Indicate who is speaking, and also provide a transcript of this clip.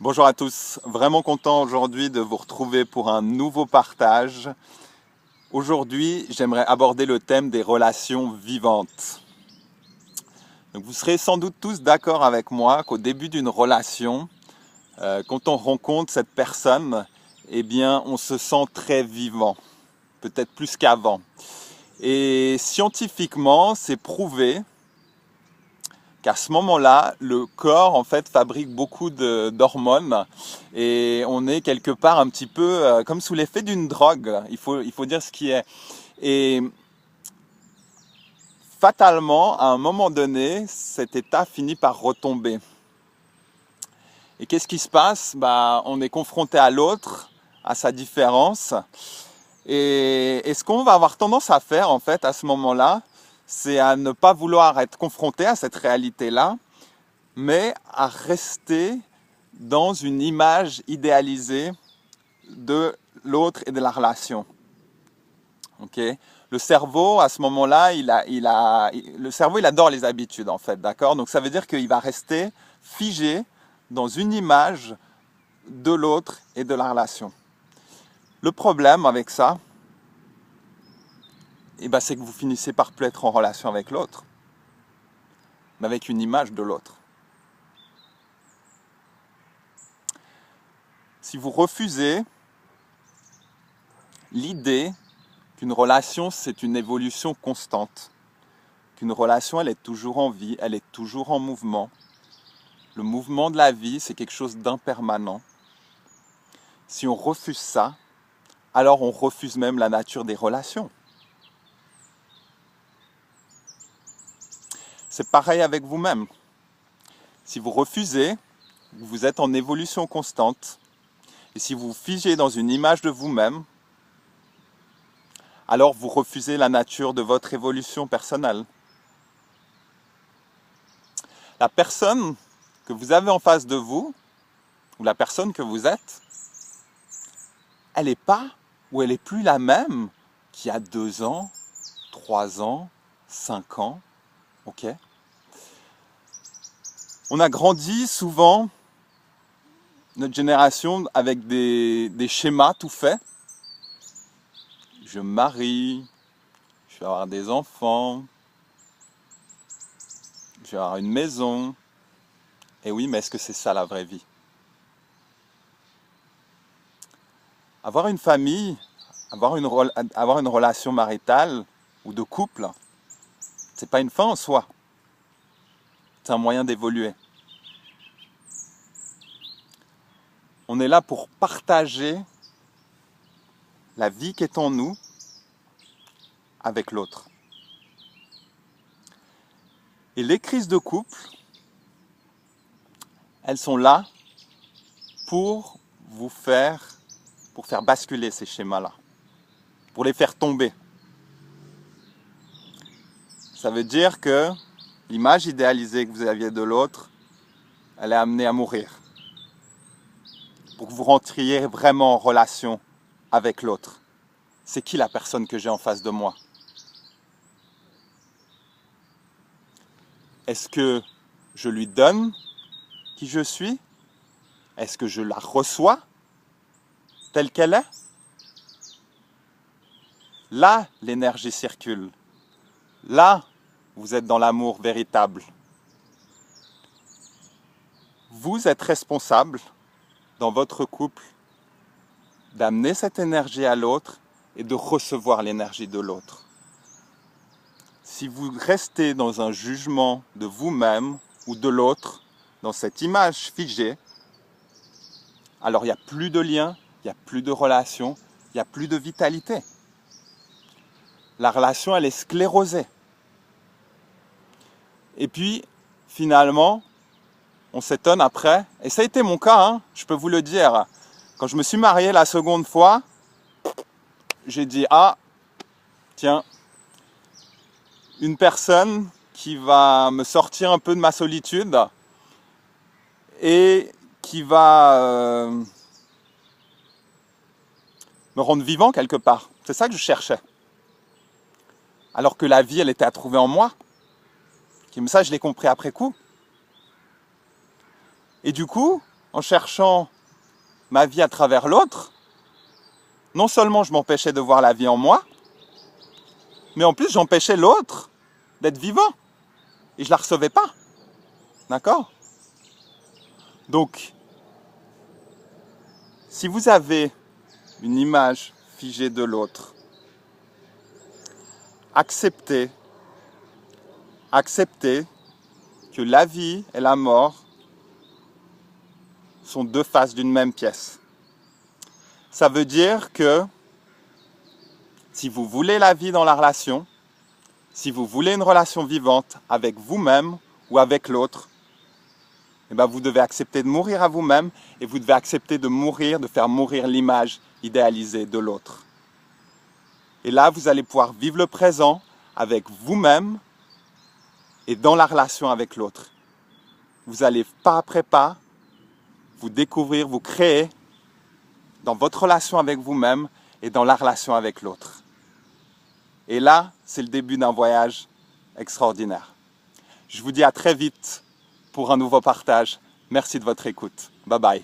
Speaker 1: Bonjour à tous, vraiment content aujourd'hui de vous retrouver pour un nouveau partage. Aujourd'hui, j'aimerais aborder le thème des relations vivantes. Donc, vous serez sans doute tous d'accord avec moi qu'au début d'une relation, quand on rencontre cette personne, eh bien, on se sent très vivant, peut-être plus qu'avant. Et scientifiquement, c'est prouvé qu'à ce moment-là, le corps en fait fabrique beaucoup d'hormones et on est quelque part un petit peu comme sous l'effet d'une drogue. Il faut dire ce qui est. Et fatalement, à un moment donné, cet état finit par retomber. Et qu'est-ce qui se passe? On est confronté à l'autre, à sa différence. Et ce qu'on va avoir tendance à faire en fait à ce moment-là, c'est à ne pas vouloir être confronté à cette réalité-là, mais à rester dans une image idéalisée de l'autre et de la relation. Okay. Le cerveau, à ce moment-là, le cerveau, il adore les habitudes, en fait, d'accord? Donc ça veut dire qu'il va rester figé dans une image de l'autre et de la relation. Le problème avec ça, c'est que vous finissez par plus être en relation avec l'autre, mais avec une image de l'autre. Si vous refusez l'idée qu'une relation, c'est une évolution constante, qu'une relation, elle est toujours en vie, elle est toujours en mouvement. Le mouvement de la vie, c'est quelque chose d'impermanent. Si on refuse ça, alors on refuse même la nature des relations. C'est pareil avec vous-même. Si vous refusez, vous êtes en évolution constante. Et si vous figez dans une image de vous-même, alors vous refusez la nature de votre évolution personnelle. La personne que vous avez en face de vous, ou la personne que vous êtes, elle n'est pas ou elle n'est plus la même qu'il y a 2 ans, 3 ans, 5 ans. Ok? On a grandi souvent, notre génération, avec des schémas tout faits. Je me marie, je vais avoir des enfants, je vais avoir une maison. Et oui, mais est-ce que c'est ça la vraie vie? Avoir une famille, avoir une relation maritale ou de couple, c'est pas une fin en soi. C'est un moyen d'évoluer. On est là pour partager la vie qui est en nous avec l'autre. Et les crises de couple, elles sont là pour pour faire basculer ces schémas-là, pour les faire tomber. Ça veut dire que l'image idéalisée que vous aviez de l'autre, elle est amenée à mourir. Pour que vous rentriez vraiment en relation avec l'autre. C'est qui la personne que j'ai en face de moi? Est-ce que je lui donne qui je suis? Est-ce que je la reçois telle qu'elle est? Là, l'énergie circule. Là, vous êtes dans l'amour véritable. Vous êtes responsable dans votre couple d'amener cette énergie à l'autre et de recevoir l'énergie de l'autre. Si vous restez dans un jugement de vous-même ou de l'autre, dans cette image figée, alors il n'y a plus de lien, il n'y a plus de relation, il n'y a plus de vitalité. La relation, elle est sclérosée. Et puis, finalement, on s'étonne après, et ça a été mon cas, hein, je peux vous le dire. Quand je me suis marié la seconde fois, j'ai dit, ah, tiens, une personne qui va me sortir un peu de ma solitude et qui va me rendre vivant quelque part. C'est ça que je cherchais. Alors que la vie, elle était à trouver en moi. Comme ça, je l'ai compris après coup. Et du coup, en cherchant ma vie à travers l'autre, non seulement je m'empêchais de voir la vie en moi, mais en plus j'empêchais l'autre d'être vivant. Et je la recevais pas. D'accord? Donc, si vous avez une image figée de l'autre, acceptez que la vie et la mort sont deux faces d'une même pièce. Ça veut dire que si vous voulez la vie dans la relation, si vous voulez une relation vivante avec vous-même ou avec l'autre, eh ben vous devez accepter de mourir à vous-même et vous devez accepter de mourir, de faire mourir l'image idéalisée de l'autre. Et là, vous allez pouvoir vivre le présent avec vous-même et dans la relation avec l'autre. Vous allez pas après pas vous découvrir, vous créer dans votre relation avec vous-même et dans la relation avec l'autre. Et là, c'est le début d'un voyage extraordinaire. Je vous dis à très vite pour un nouveau partage. Merci de votre écoute. Bye bye.